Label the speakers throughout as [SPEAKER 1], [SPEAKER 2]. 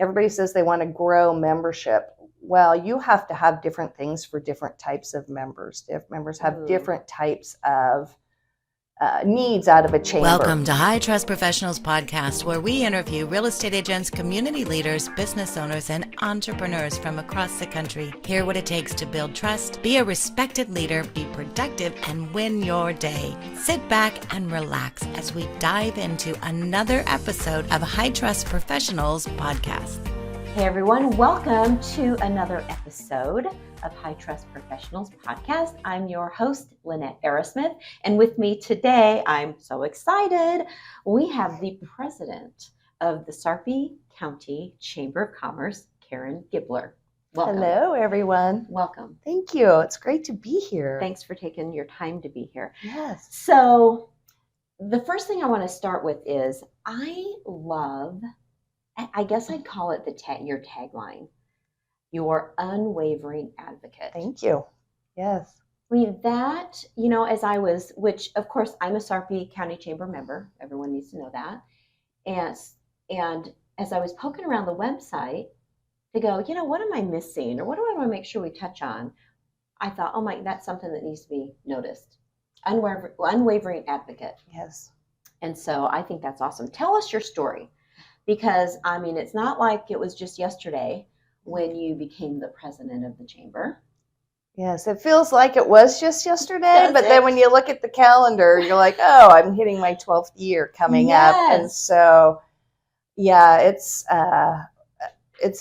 [SPEAKER 1] everybody says they want to grow membership. Well, you have to have different things for different types of members. Members have different types of needs out of a chamber.
[SPEAKER 2] Welcome to High Trust Professionals Podcast, where we interview real estate agents, community leaders, business owners, and entrepreneurs from across the country. Hear what it takes to build trust, be a respected leader, be productive, and win your day. Sit back and relax as we dive into another episode of High Trust Professionals Podcast.
[SPEAKER 3] Hey everyone, welcome to another episode of High Trust Professionals Podcast. I'm your host, Lynette Arrasmith, and with me today, I'm so excited, we have the president of the Sarpy County Chamber of Commerce, Karen Garber. Welcome.
[SPEAKER 1] Hello, everyone.
[SPEAKER 3] Welcome.
[SPEAKER 1] Thank you. It's great to be here.
[SPEAKER 3] Thanks for taking your time to be here.
[SPEAKER 1] Yes.
[SPEAKER 3] So the first thing I want to start with is I guess I'd call it your tagline, your unwavering advocate.
[SPEAKER 1] Thank you. Yes.
[SPEAKER 3] I mean, that, which of course I'm a Sarpy County Chamber member. Everyone needs to know that. And as I was poking around the website to go, what am I missing? Or what do I want to make sure we touch on? I thought, that's something that needs to be noticed. Unwavering advocate.
[SPEAKER 1] Yes.
[SPEAKER 3] And so I think that's awesome. Tell us your story. Because, it's not like it was just yesterday when you became the president of the chamber.
[SPEAKER 1] Yes, it feels like it was just yesterday, then when you look at the calendar, you're like, oh, I'm hitting my 12th year coming up. And so, yeah, it's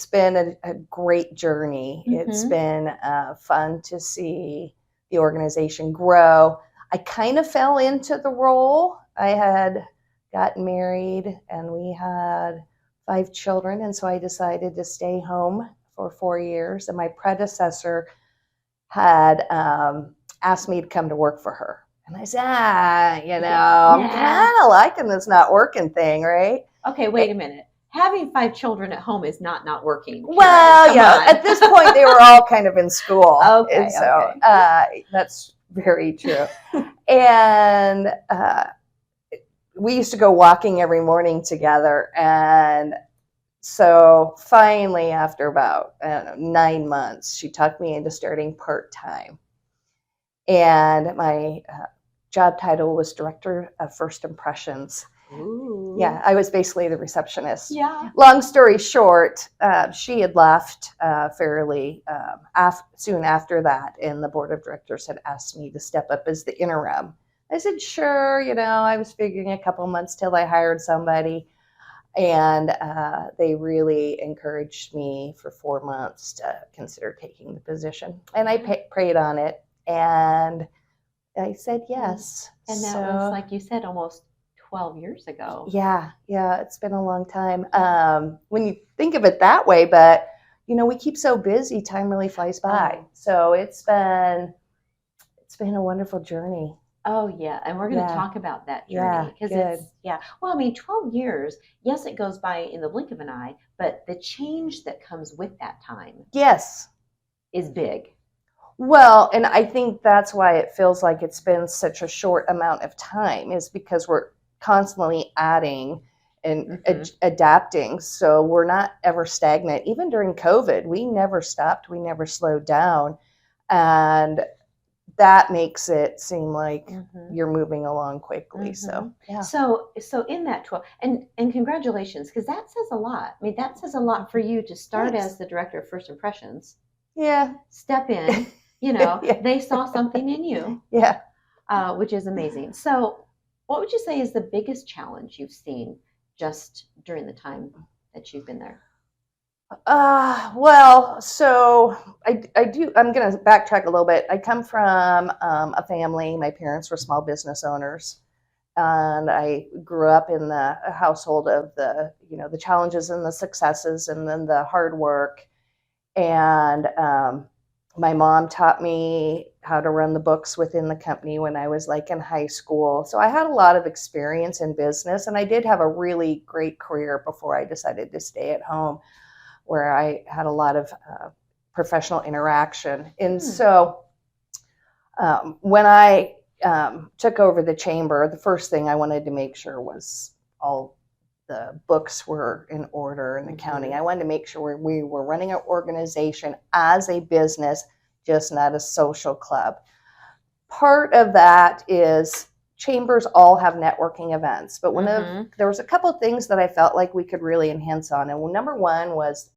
[SPEAKER 1] been a great journey. Mm-hmm. It's been fun to see the organization grow. I kind of fell into the role. I had gotten married and we had 5 children, and so I decided to stay home for 4 years, and my predecessor had asked me to come to work for her, and I said, I'm kind of liking this not working thing, right?
[SPEAKER 3] Okay, wait a minute. Having 5 children at home is not working.
[SPEAKER 1] Well, at this point they were all kind of in school.
[SPEAKER 3] Okay,
[SPEAKER 1] and so that's very true. And we used to go walking every morning together. And so finally, after about 9 months, she talked me into starting part-time. And my job title was Director of First Impressions.
[SPEAKER 3] Ooh.
[SPEAKER 1] Yeah, I was basically the receptionist.
[SPEAKER 3] Yeah.
[SPEAKER 1] Long story short, she had left fairly soon after that, and the board of directors had asked me to step up as the interim. I said, sure, I was figuring a couple months till I hired somebody. And they really encouraged me for 4 months to consider taking the position. And I prayed on it, and I said yes.
[SPEAKER 3] And that was, like you said, almost 12 years ago.
[SPEAKER 1] Yeah, it's been a long time. When you think of it that way, but, we keep so busy, time really flies by. So it's been a wonderful journey.
[SPEAKER 3] Oh, yeah. And we're going to talk about that journey. Because 12 years, yes, it goes by in the blink of an eye, but the change that comes with that time is big.
[SPEAKER 1] Well, and I think that's why it feels like it's been such a short amount of time, is because we're constantly adding and adapting. So we're not ever stagnant. Even during COVID, we never stopped. We never slowed down. And that makes it seem like you're moving along quickly. So, yeah.
[SPEAKER 3] So in that 12, and congratulations, because that says a lot. That says a lot for you to start as the Director of First Impressions.
[SPEAKER 1] Yeah.
[SPEAKER 3] Step in, they saw something in you.
[SPEAKER 1] Yeah.
[SPEAKER 3] Which is amazing. So what would you say is the biggest challenge you've seen just during the time that you've been there?
[SPEAKER 1] So I'm going to backtrack a little bit. I come from a family. My parents were small business owners, and I grew up in the household of the challenges and the successes, and then the hard work. And my mom taught me how to run the books within the company when I was in high school. So I had a lot of experience in business, and I did have a really great career before I decided to stay at home, where I had a lot of professional interaction. And so when I took over the chamber, the first thing I wanted to make sure was all the books were in order in the county.
[SPEAKER 3] Mm-hmm.
[SPEAKER 1] I wanted to make sure we were running our organization as a business, just not a social club. Part of that is chambers all have networking events, but there was a couple of things that I felt like we could really enhance on. And number one was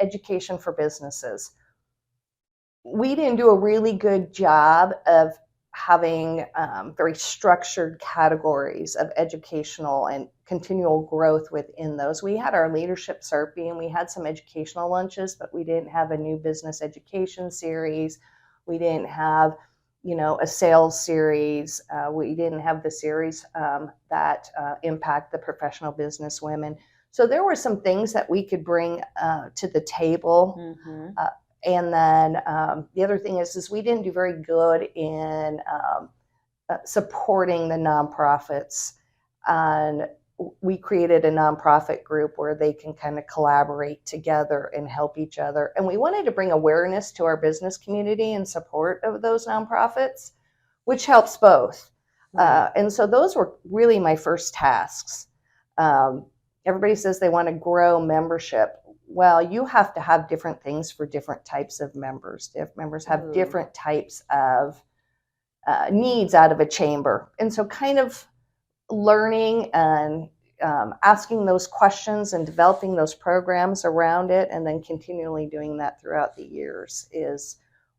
[SPEAKER 1] education for businesses. We didn't do a really good job of having very structured categories of educational and continual growth within those. We had our leadership Sarpy and we had some educational lunches, but we didn't have a new business education series. We didn't have, a sales series. We didn't have the series that impact the professional business women. So there were some things that we could bring to the table.
[SPEAKER 3] Mm-hmm.
[SPEAKER 1] And then the other thing is we didn't do very good in supporting the nonprofits. And we created a nonprofit group where they can kind of collaborate together and help each other. And we wanted to bring awareness to our business community in support of those nonprofits, which helps both.
[SPEAKER 3] Right.
[SPEAKER 1] And so those were really my first tasks. Everybody says they want to grow membership. Well, you have to have different things for different types of members. If members have different types of needs out of a chamber. And so kind of learning and asking those questions and developing those programs around it, and then continually doing that throughout the years, is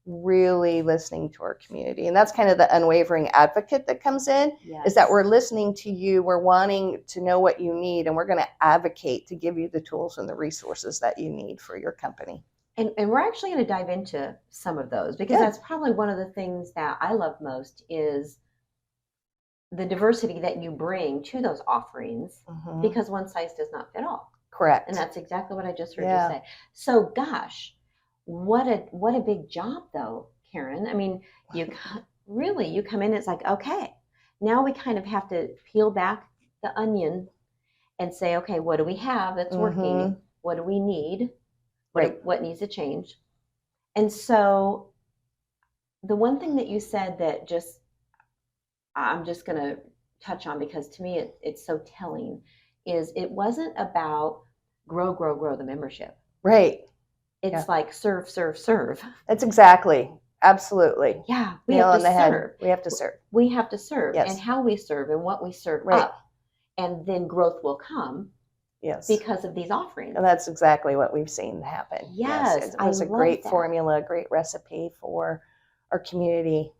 [SPEAKER 1] really listening to our community. And that's kind of the unwavering advocate that comes in, is that we're listening to you, we're wanting to know what you need, and we're going to advocate to give you the tools and the resources that you need for your company.
[SPEAKER 3] And we're actually going to dive into some of those, because that's probably one of the things that I love most is the diversity that you bring to those offerings, because one size does not fit all.
[SPEAKER 1] Correct.
[SPEAKER 3] And that's exactly what I just heard you say. So gosh, what a big job though, Karen. I mean, you come in, it's like, okay, now we kind of have to peel back the onion and say, okay, what do we have that's working? What do we need? What needs to change? And so the one thing that you said that I'm just going to touch on, because to me it's so telling, is it wasn't about grow the membership.
[SPEAKER 1] Right.
[SPEAKER 3] It's like serve.
[SPEAKER 1] That's exactly. Absolutely.
[SPEAKER 3] Yeah. We have to serve.
[SPEAKER 1] We have to serve.
[SPEAKER 3] We have to serve.
[SPEAKER 1] Yes.
[SPEAKER 3] And how we serve and what we serve up. And then growth will come.
[SPEAKER 1] Yes.
[SPEAKER 3] Because of these offerings.
[SPEAKER 1] And that's exactly what we've seen happen.
[SPEAKER 3] Yes.
[SPEAKER 1] It was a great formula, a great recipe for our community.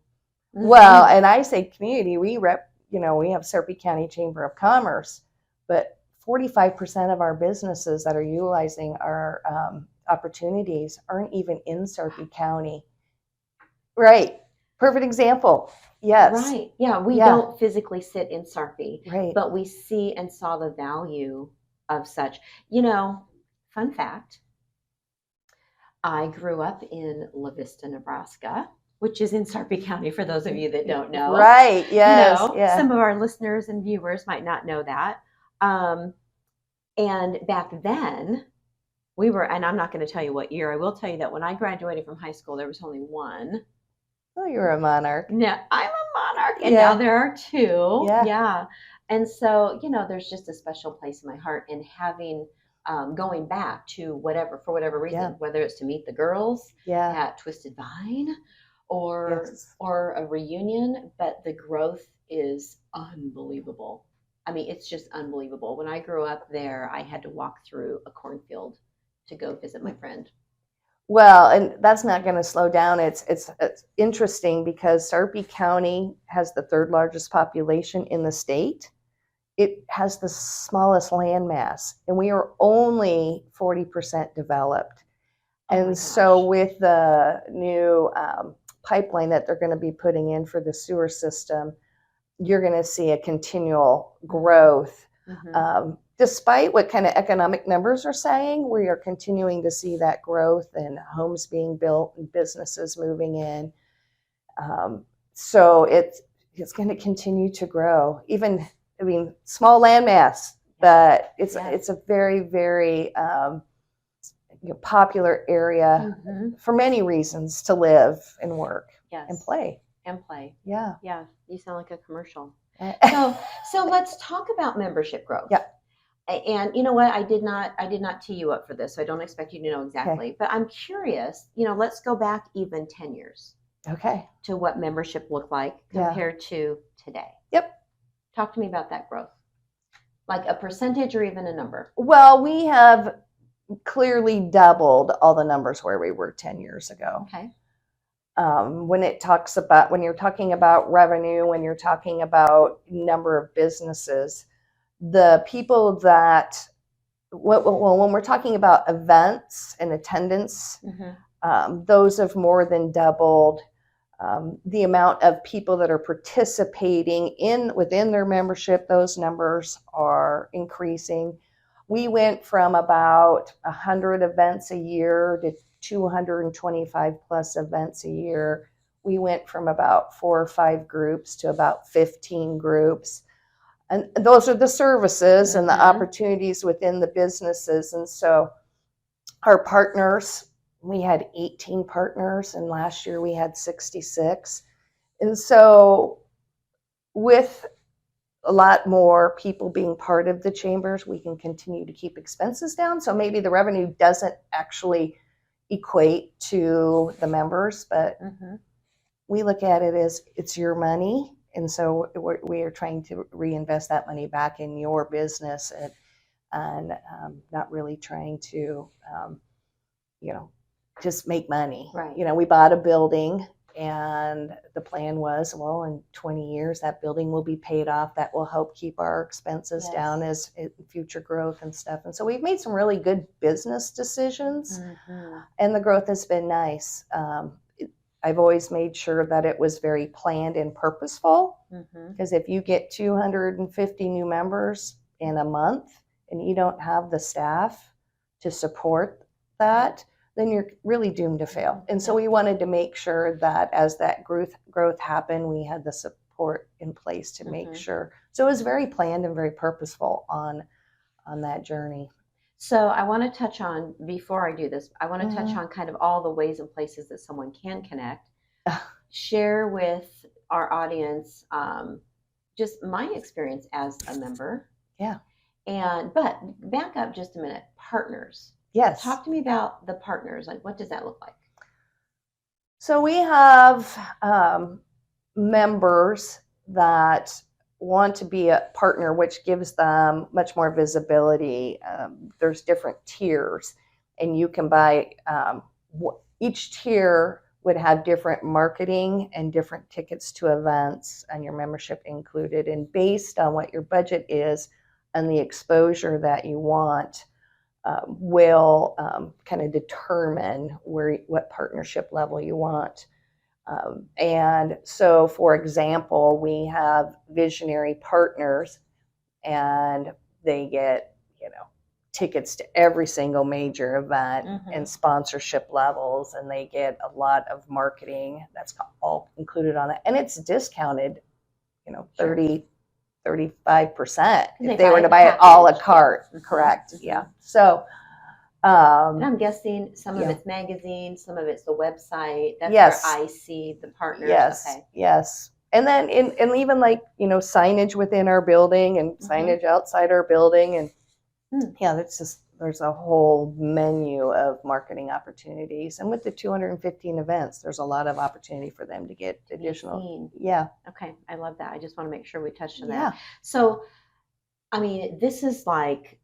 [SPEAKER 3] Mm-hmm.
[SPEAKER 1] Well, and I say community, we have Sarpy County Chamber of Commerce, but 45% of our businesses that are utilizing our opportunities aren't even in Sarpy County. Right. Perfect example. Yes.
[SPEAKER 3] Right. Yeah. We don't physically sit in Sarpy,
[SPEAKER 1] right,
[SPEAKER 3] but we see and saw the value of such. Fun fact, I grew up in Vista, Nebraska, which is in Sarpy County, for those of you that don't know.
[SPEAKER 1] Right. Yes.
[SPEAKER 3] Some of our listeners and viewers might not know that. And back then, we were, and I'm not going to tell you what year. I will tell you that when I graduated from high school, there was only one.
[SPEAKER 1] Oh, you're a monarch.
[SPEAKER 3] No, I'm a monarch, and now there are two.
[SPEAKER 1] Yeah.
[SPEAKER 3] And so, there's just a special place in my heart, and having going back to for whatever reason, whether it's to meet the girls at Twisted Vine or a reunion, but the growth is unbelievable. I mean, it's just unbelievable. When I grew up there, I had to walk through a cornfield to go visit my friend.
[SPEAKER 1] Well, and that's not going to slow down. It's interesting because Sarpy County has the third largest population in the state. It has the smallest land mass, and we are only 40% developed. And so with the new pipeline that they're going to be putting in for the sewer system, you're going to see a continual growth. Despite what kind of economic numbers are saying, we are continuing to see that growth and homes being built and businesses moving in. So it's going to continue to grow. Small landmass, but it's a very, very popular area for many reasons to live and work and play. Yeah.
[SPEAKER 3] You sound like a commercial. So let's talk about membership growth.
[SPEAKER 1] Yeah.
[SPEAKER 3] And you know what? I did not tee you up for this, so I don't expect you to know exactly. Okay. But I'm curious. Let's go back even 10 years.
[SPEAKER 1] Okay.
[SPEAKER 3] To what membership looked like compared to today.
[SPEAKER 1] Yep.
[SPEAKER 3] Talk to me about that growth, like a percentage or even a number.
[SPEAKER 1] Well, we have clearly doubled all the numbers where we were 10 years ago.
[SPEAKER 3] Okay.
[SPEAKER 1] When you're talking about revenue, when you're talking about number of businesses, the people that, when we're talking about events and attendance, those have more than doubled. The amount of people that are participating within their membership, those numbers are increasing. We went from about 100 events a year to 225 plus events a year. We went from about 4 or 5 groups to about 15 groups. And those are the services and the opportunities within the businesses. And so our partners, we had 18 partners, and last year we had 66. And so with a lot more people being part of the chambers, we can continue to keep expenses down. So maybe the revenue doesn't actually equate to the members, but we look at it as it's your money. And so we are trying to reinvest that money back in your business and not really trying to, just make money.
[SPEAKER 3] Right.
[SPEAKER 1] We bought a building. And the plan was, well, in 20 years, that building will be paid off. That will help keep our expenses down as future growth and stuff. And so we've made some really good business decisions, and the growth has been nice. I've always made sure that it was very planned and purposeful, because if you get 250 new members in a month and you don't have the staff to support that, then you're really doomed to fail. And so we wanted to make sure that as that growth happened, we had the support in place to make sure. So it was very planned and very purposeful on that journey.
[SPEAKER 3] So I want to touch on, before I do this, I want to touch on kind of all the ways and places that someone can connect. Share with our audience just my experience as a member.
[SPEAKER 1] Yeah.
[SPEAKER 3] But back up just a minute, partners.
[SPEAKER 1] Yes.
[SPEAKER 3] Talk to me about the partners. Like, what does that look like?
[SPEAKER 1] So we have members that want to be a partner, which gives them much more visibility. There's different tiers, and you can buy, each tier would have different marketing and different tickets to events and your membership included. And based on what your budget is and the exposure that you want, will kind of determine what partnership level you want. And so, for example, we have visionary partners, and they get, tickets to every single major event and sponsorship levels, and they get a lot of marketing. That's all included on it. And it's discounted, 35% if they were to buy it a la carte. Correct. Yeah. So,
[SPEAKER 3] and I'm guessing some of it's magazines, some of it's the website. That's where I see the partners.
[SPEAKER 1] Yes. Okay. Yes. And then and even like, signage within our building and signage outside our building. And there's a whole menu of marketing opportunities. And with the 215 events, there's a lot of opportunity for them to get additional. Yeah.
[SPEAKER 3] Okay. I love that. I just want to make sure we touched on that. So, I mean, this is like,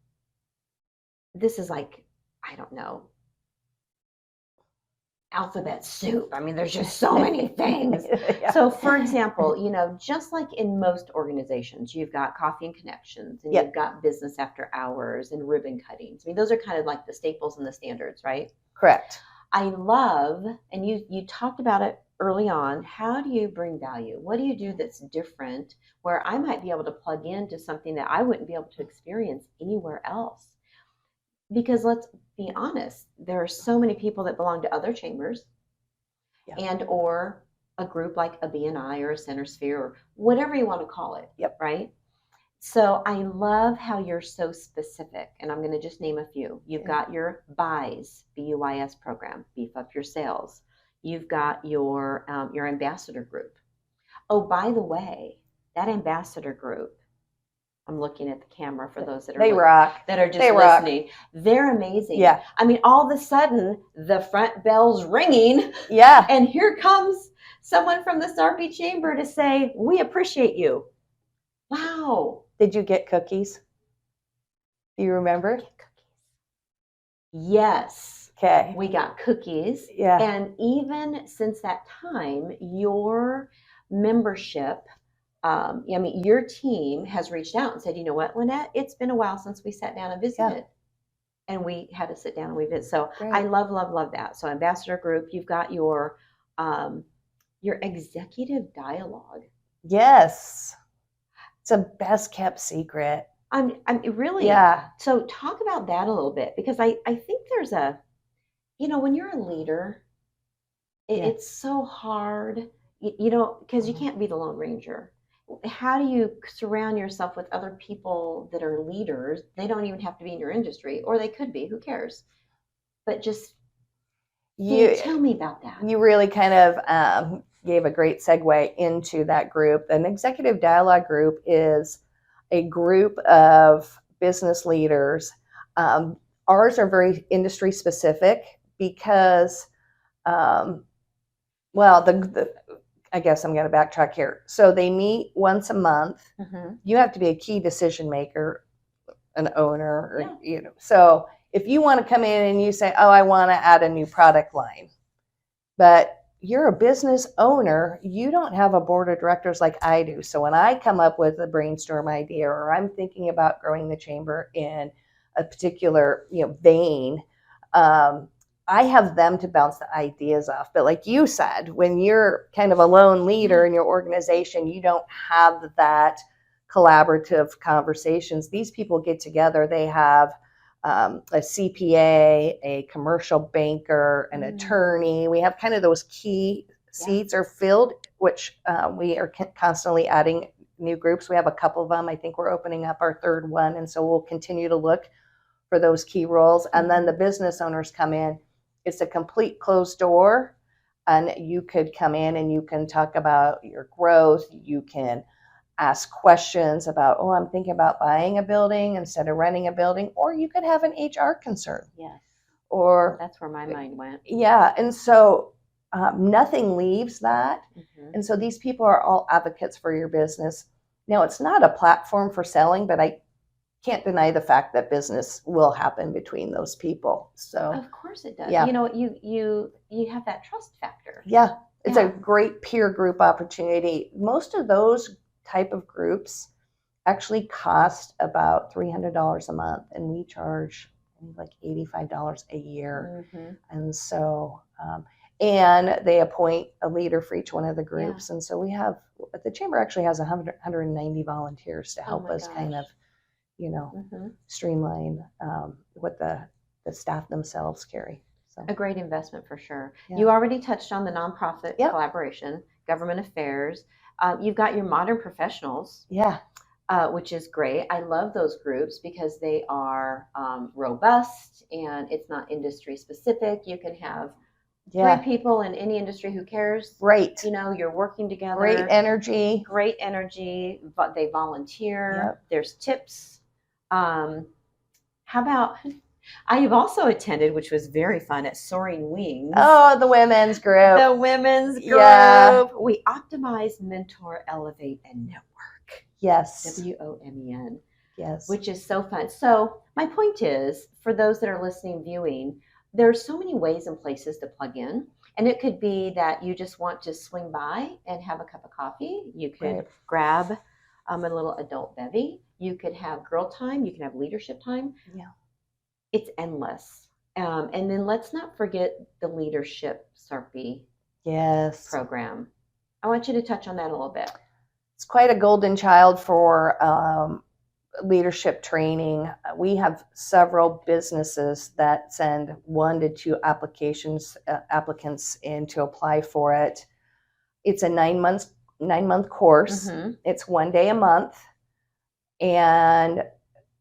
[SPEAKER 3] I don't know, alphabet soup. I mean, there's just so many things. So, for example, just like in most organizations, you've got coffee and connections, and you've got business after hours and ribbon cuttings. I mean, those are kind of like the staples and the standards, right?
[SPEAKER 1] Correct.
[SPEAKER 3] I love, and you talked about it early on, how do you bring value? What do you do that's different where I might be able to plug into something that I wouldn't be able to experience anywhere else? Because let's be honest, there are so many people that belong to other chambers and or a group like a BNI or a Center Sphere or whatever you want to call it, right? So I love how you're so specific, and I'm going to just name a few. You've got your BUYS, B-U-Y-S program, Beef Up Your Sales. You've got your ambassador group. Oh, by the way, that ambassador group, I'm looking at the camera for those that are that are just listening. They're amazing. Yeah. I mean, all of a sudden the front bell's ringing.
[SPEAKER 1] Yeah.
[SPEAKER 3] And here comes someone from the Sarpy Chamber to say, "We appreciate you." Wow.
[SPEAKER 1] Did you get cookies? Do you remember?
[SPEAKER 3] Yes.
[SPEAKER 1] Okay.
[SPEAKER 3] We got cookies.
[SPEAKER 1] Yeah.
[SPEAKER 3] And even since that time, your membership, your team has reached out and said, "You know what, Lynette, it's been a while since we sat down and visited." And we had to sit down and we visit. So great. I love that. So ambassador group, you've got your executive dialogue.
[SPEAKER 1] Yes. It's a best kept secret.
[SPEAKER 3] I'm really.
[SPEAKER 1] Yeah.
[SPEAKER 3] So talk about that a little bit, because I think there's when you're a leader, it's so hard, because you can't be the Lone Ranger. How do you surround yourself with other people that are leaders? They don't even have to be in your industry, or they could be, who cares? But just tell me about that.
[SPEAKER 1] You really kind of gave a great segue into that group. An executive dialogue group is a group of business leaders. Ours are very industry specific because, I guess I'm going to backtrack here. So they meet once a month.
[SPEAKER 3] Mm-hmm.
[SPEAKER 1] You have to be a key decision maker, an owner, or, so if you want to come in and you say, oh, I want to add a new product line, but you're a business owner, you don't have a board of directors like I do. So when I come up with a brainstorm idea, or I'm thinking about growing the chamber in a particular vein, I have them to bounce the ideas off. But like you said, when you're kind of a lone leader in your organization, you don't have that collaborative conversations. These people get together. They have a CPA, a commercial banker, an attorney. We have kind of those key seats are filled, which we are constantly adding new groups. We have a couple of them. I think we're opening up our third one. And so we'll continue to look for those key roles. And then the business owners come in. It's a complete closed door. And you could come in and you can talk about your growth. You can ask questions about, oh, I'm thinking about buying a building instead of renting a building, or you could have an HR concern.
[SPEAKER 3] Yes.
[SPEAKER 1] Or
[SPEAKER 3] that's where my mind went.
[SPEAKER 1] Yeah. And so nothing leaves that.
[SPEAKER 3] Mm-hmm.
[SPEAKER 1] And so these people are all advocates for your business. Now, it's not a platform for selling, but I can't deny the fact that business will happen between those people. So
[SPEAKER 3] of course it does.
[SPEAKER 1] Yeah.
[SPEAKER 3] You have that trust factor.
[SPEAKER 1] Yeah. It's a great peer group opportunity. Most of those type of groups actually cost about $300 a month, and we charge like $85 a year.
[SPEAKER 3] Mm-hmm.
[SPEAKER 1] And so and they appoint a leader for each one of the groups. And so we have, the chamber actually has 190 volunteers to help us kind of streamline what the staff themselves carry. So
[SPEAKER 3] a great investment for sure.
[SPEAKER 1] Yeah.
[SPEAKER 3] You already touched on the nonprofit collaboration, government affairs. You've got your modern professionals, which is great. I love those groups because they are robust and it's not industry specific. You can have three people in any industry. Who cares?
[SPEAKER 1] Right.
[SPEAKER 3] You're working together.
[SPEAKER 1] Great energy.
[SPEAKER 3] But they volunteer. Yep. There's tips. How about? I have also attended, which was very fun, at Soaring Wings.
[SPEAKER 1] Oh, the women's group.
[SPEAKER 3] The women's group.
[SPEAKER 1] Yeah.
[SPEAKER 3] We optimize, mentor, elevate, and network.
[SPEAKER 1] Yes.
[SPEAKER 3] WOMEN.
[SPEAKER 1] Yes.
[SPEAKER 3] Which is so fun. So my point is, for those that are listening, viewing, there's so many ways and places to plug in. And it could be that you just want to swing by and have a cup of coffee. You could grab a little adult bevy. You could have girl time. You can have leadership time.
[SPEAKER 1] Yeah.
[SPEAKER 3] It's endless. And then let's not forget the leadership Sarpy program. I want you to touch on that a little bit.
[SPEAKER 1] It's quite a golden child for leadership training. We have several businesses that send 1 to 2 applicants in to apply for it. It's a 9-month course. Mm-hmm. It's 1 day a month. And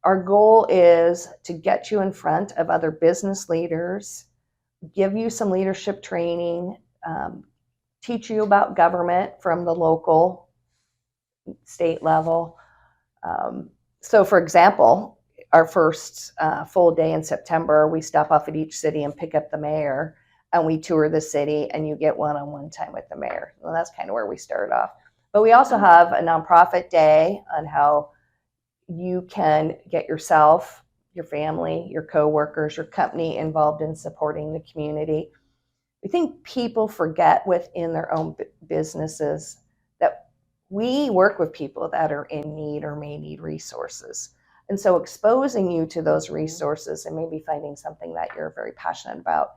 [SPEAKER 1] our goal is to get you in front of other business leaders, give you some leadership training, teach you about government from the local, state level. So, for example, our first full day in September, we stop off at each city and pick up the mayor, and we tour the city, and you get one-on-one time with the mayor. Well, that's kind of where we start off. But we also have a nonprofit day on how you can get yourself, your family, your coworkers, your company involved in supporting the community. I think people forget within their own businesses that we work with people that are in need or may need resources. And so exposing you to those resources and maybe finding something that you're very passionate about,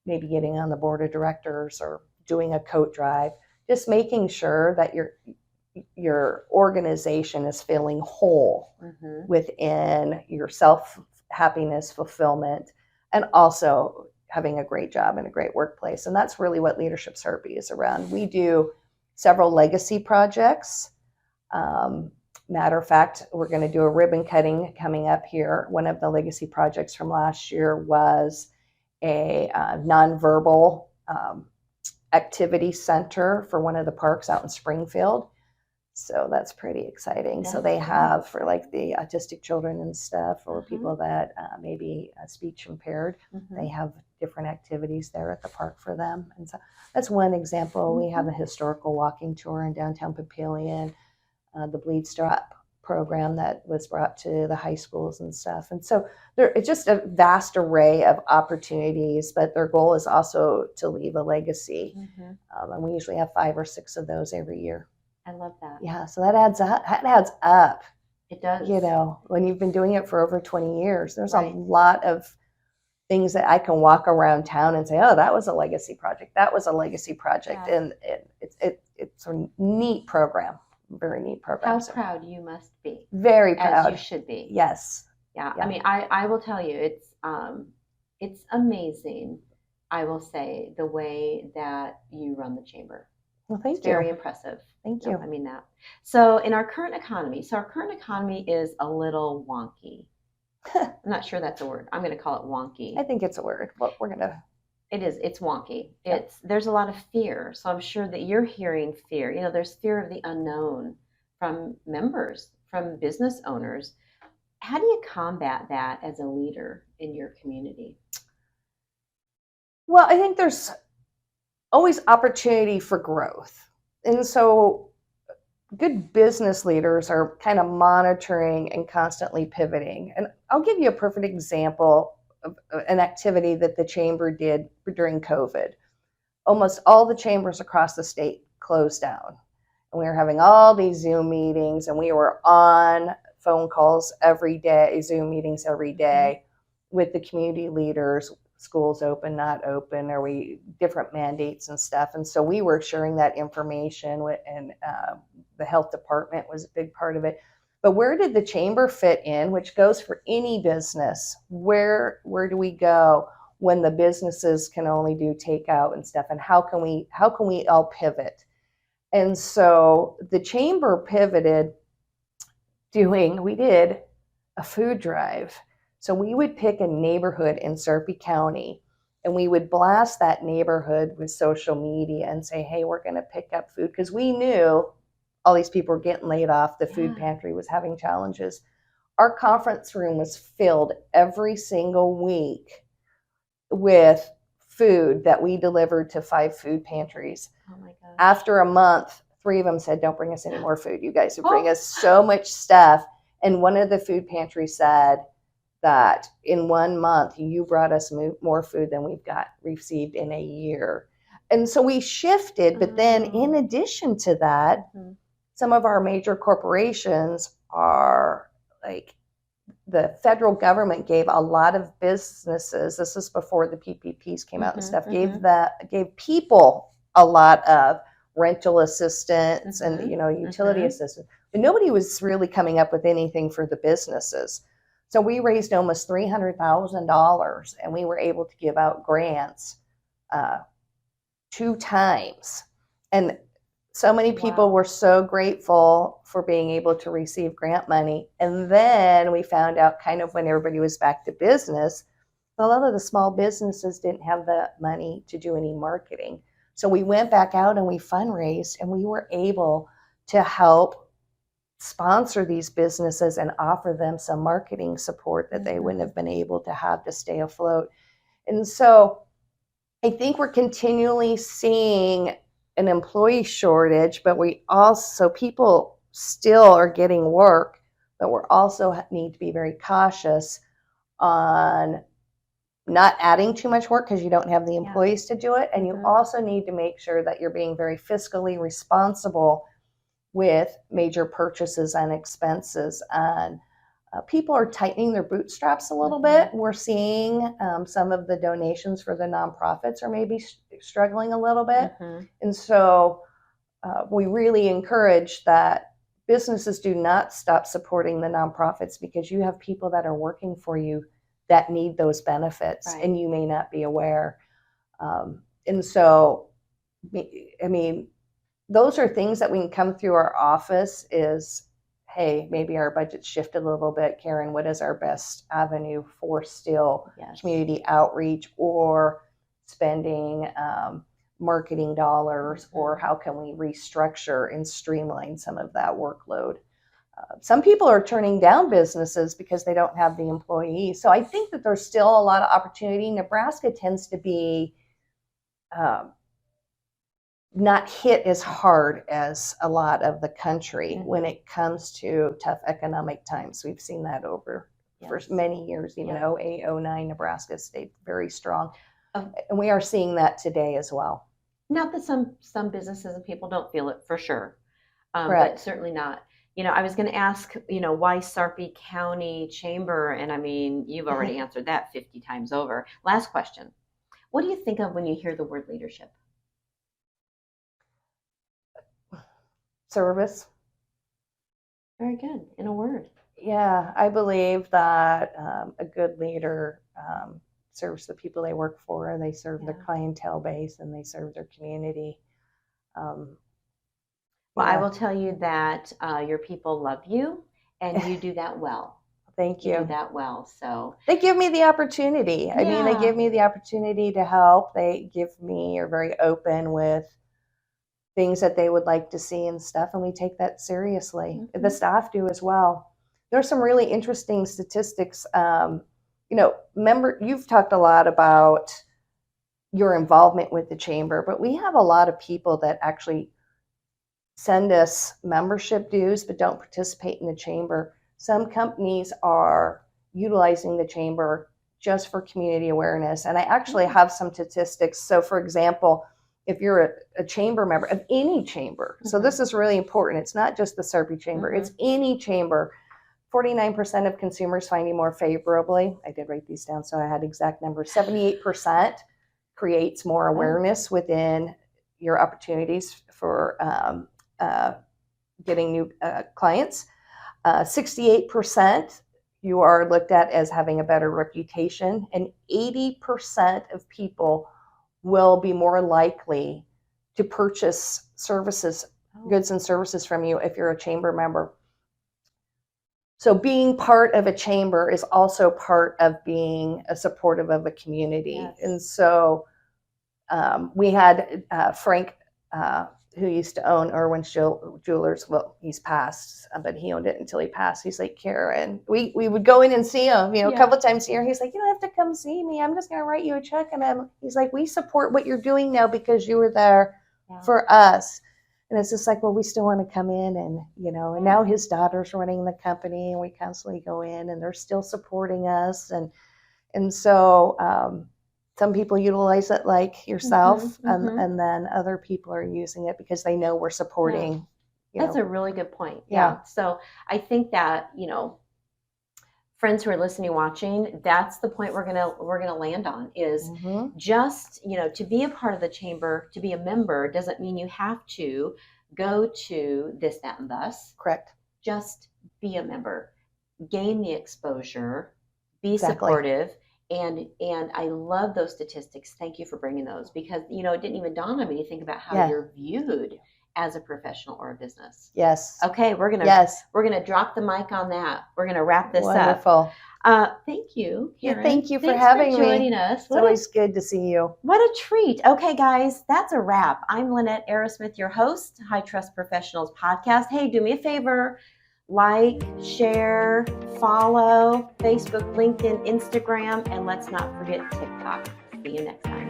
[SPEAKER 1] maybe getting on the board of directors or doing a coat drive, just making sure that your organization is feeling whole within your self-happiness, fulfillment, and also having a great job and a great workplace. And that's really what Leadership Sarpy is around. We do several legacy projects. Matter of fact, we're going to do a ribbon cutting coming up here. One of the legacy projects from last year was a nonverbal activity center for one of the parks out in Springfield. So that's pretty exciting.
[SPEAKER 3] That's
[SPEAKER 1] so they
[SPEAKER 3] great.
[SPEAKER 1] have for like the autistic children and stuff, or
[SPEAKER 3] Uh-huh.
[SPEAKER 1] people that may be speech impaired.
[SPEAKER 3] Mhm.
[SPEAKER 1] They have different activities there at the park for them. And so that's one example. We have a historical walking tour in downtown Papillion, the Bleed Strap program that was brought to the high schools and stuff. And so it's just a vast array of opportunities, but their goal is also to leave a legacy.
[SPEAKER 3] Mhm.
[SPEAKER 1] And we usually have 5 or 6 of those every year.
[SPEAKER 3] I love that.
[SPEAKER 1] Yeah, so that adds up. That adds up.
[SPEAKER 3] It does.
[SPEAKER 1] You know, when you've been doing it for over 20 years, there's
[SPEAKER 3] Right.
[SPEAKER 1] a lot of things that I can walk around town and say, oh, that was a legacy project. That was a legacy project.
[SPEAKER 3] Yeah.
[SPEAKER 1] And it's a neat program, very neat program.
[SPEAKER 3] How
[SPEAKER 1] So
[SPEAKER 3] proud you must be.
[SPEAKER 1] very
[SPEAKER 3] As
[SPEAKER 1] proud.
[SPEAKER 3] you should be.
[SPEAKER 1] Yes.
[SPEAKER 3] Yeah.
[SPEAKER 1] Yeah.
[SPEAKER 3] I mean, I will tell you, it's amazing. I will say the way that you run the chamber.
[SPEAKER 1] Well, thank
[SPEAKER 3] It's very
[SPEAKER 1] you.
[SPEAKER 3] impressive.
[SPEAKER 1] Thank
[SPEAKER 3] No,
[SPEAKER 1] you.
[SPEAKER 3] I mean that. So in our current economy, our current economy is a little wonky. I'm not sure that's a word. I'm going to call it wonky.
[SPEAKER 1] I think it's a word. Well, we're going to.
[SPEAKER 3] It is. It's wonky.
[SPEAKER 1] Yep.
[SPEAKER 3] There's a lot of fear. So I'm sure that you're hearing fear. You know, there's fear of the unknown from members, from business owners. How do you combat that as a leader in your community?
[SPEAKER 1] Well, I think there's always opportunity for growth. And so good business leaders are kind of monitoring and constantly pivoting. And I'll give you a perfect example of an activity that the chamber did during COVID. Almost all the chambers across the state closed down. And we were having all these Zoom meetings, and we were on phone calls every day, Zoom meetings every day with the community leaders, schools open, not open, or different mandates and stuff. And so we were sharing that information and the health department was a big part of it. But where did the chamber fit in, which goes for any business? Where do we go when the businesses can only do takeout and stuff? And how can we all pivot? And so the chamber pivoted we did a food drive. So we would pick a neighborhood in Sarpy County, and we would blast that neighborhood with social media and say, hey, we're going to pick up food, because we knew all these people were getting laid off. The food pantry was having challenges. Our conference room was filled every single week with food that we delivered to 5 food pantries.
[SPEAKER 3] Oh my gosh.
[SPEAKER 1] After a month, 3 of them said, don't bring us any more food. You guys bring us so much stuff. And one of the food pantries said that in 1 month, you brought us more food than we've received in a year. And so we shifted. But then in addition to that, some of our major corporations are like, the federal government gave a lot of businesses, this is before the PPPs came out and stuff, gave people a lot of rental assistance and utility assistance. But nobody was really coming up with anything for the businesses. So we raised almost $300,000, and we were able to give out grants 2 times. And so many people were so grateful for being able to receive grant money. And then we found out kind of when everybody was back to business, a lot of the small businesses didn't have the money to do any marketing. So we went back out and we fundraised, and we were able to help sponsor these businesses and offer them some marketing support that they wouldn't have been able to have to stay afloat. And so I think we're continually seeing an employee shortage, but people still are getting work, but we're also need to be very cautious on not adding too much work because you don't have the employees to do it. And you also need to make sure that you're being very fiscally responsible with major purchases and expenses. And people are tightening their bootstraps a little bit. We're seeing some of the donations for the nonprofits are maybe struggling a little bit. And so we really encourage that businesses do not stop supporting the nonprofits, because you have people that are working for you that need those benefits, and you may not be aware. And so, I mean, those are things that we can come through our office is, hey, maybe our budget shifted a little bit. Karen, what is our best avenue for still community outreach or spending marketing dollars, or how can we restructure and streamline some of that workload. Some people are turning down businesses because they don't have the employees. So I think that there's still a lot of opportunity. Nebraska tends to be not hit as hard as a lot of the country when it comes to tough economic times. We've seen that over for many years, even 08, 09, Nebraska stayed very strong. And we are seeing that today as well.
[SPEAKER 3] Not that some businesses and people don't feel it for sure,
[SPEAKER 1] Correct.
[SPEAKER 3] but certainly not. I was going to ask, why Sarpy County Chamber? And I mean, you've already answered that 50 times over. Last question. What do you think of when you hear the word leadership?
[SPEAKER 1] Service.
[SPEAKER 3] Very good. In a word.
[SPEAKER 1] Yeah, I believe that a good leader serves the people they work for, they serve their clientele base, and they serve their community.
[SPEAKER 3] Well, I will tell you that your people love you, and you do that well.
[SPEAKER 1] Thank you.
[SPEAKER 3] You do that well. So
[SPEAKER 1] they give me the opportunity. I mean, they give me the opportunity to help. They are very open with things that they would like to see and stuff, and we take that seriously. The staff do as well. There's some really interesting statistics. You've talked a lot about your involvement with the chamber, but we have a lot of people that actually send us membership dues but don't participate in the chamber. Some companies are utilizing the chamber just for community awareness, and I actually have some statistics. So, for example, if you're a chamber member of any chamber, so this is really important. It's not just the Sarpy Chamber, it's any chamber. 49% of consumers find you more favorably. I did write these down, so I had exact numbers. 78% creates more awareness within your opportunities for getting new clients. 68% you are looked at as having a better reputation, and 80% of people will be more likely to purchase goods and services from you if you're a chamber member. So being part of a chamber is also part of being a supportive of a community. Yes. And so we had Frank, who used to own Irwin's Jewelers. Well, he's passed, but he owned it until he passed. He's like, Karen, we would go in and see him, a couple of times a year. He's like, you don't have to come see me. I'm just going to write you a check. And he's like, we support what you're doing now because you were there for us. And it's just like, well, we still want to come in and, and now his daughter's running the company, and we constantly go in and they're still supporting us. And so some people utilize it like yourself, and then other people are using it because they know we're supporting.
[SPEAKER 3] That's a really good point. Yeah. So I think that, friends who are listening, watching, that's the point we're gonna land on is just, to be a part of the chamber, to be a member doesn't mean you have to go to this, that, and thus.
[SPEAKER 1] Correct.
[SPEAKER 3] Just be a member, gain the exposure, be supportive. And I love those statistics. Thank you for bringing those, because, it didn't even dawn on me to think about how you're viewed as a professional or a business.
[SPEAKER 1] Yes.
[SPEAKER 3] Okay, we're gonna drop the mic on that. We're gonna wrap this
[SPEAKER 1] up.
[SPEAKER 3] Thank you, Karen.
[SPEAKER 1] Thank you for having me.
[SPEAKER 3] Joining us.
[SPEAKER 1] It's always good to see you.
[SPEAKER 3] What a treat. Okay, guys, that's a wrap. I'm Lynette Arrasmith, your host, High Trust Professionals Podcast. Hey, do me a favor. Like, share, follow Facebook, LinkedIn, Instagram, and let's not forget TikTok. See you next time.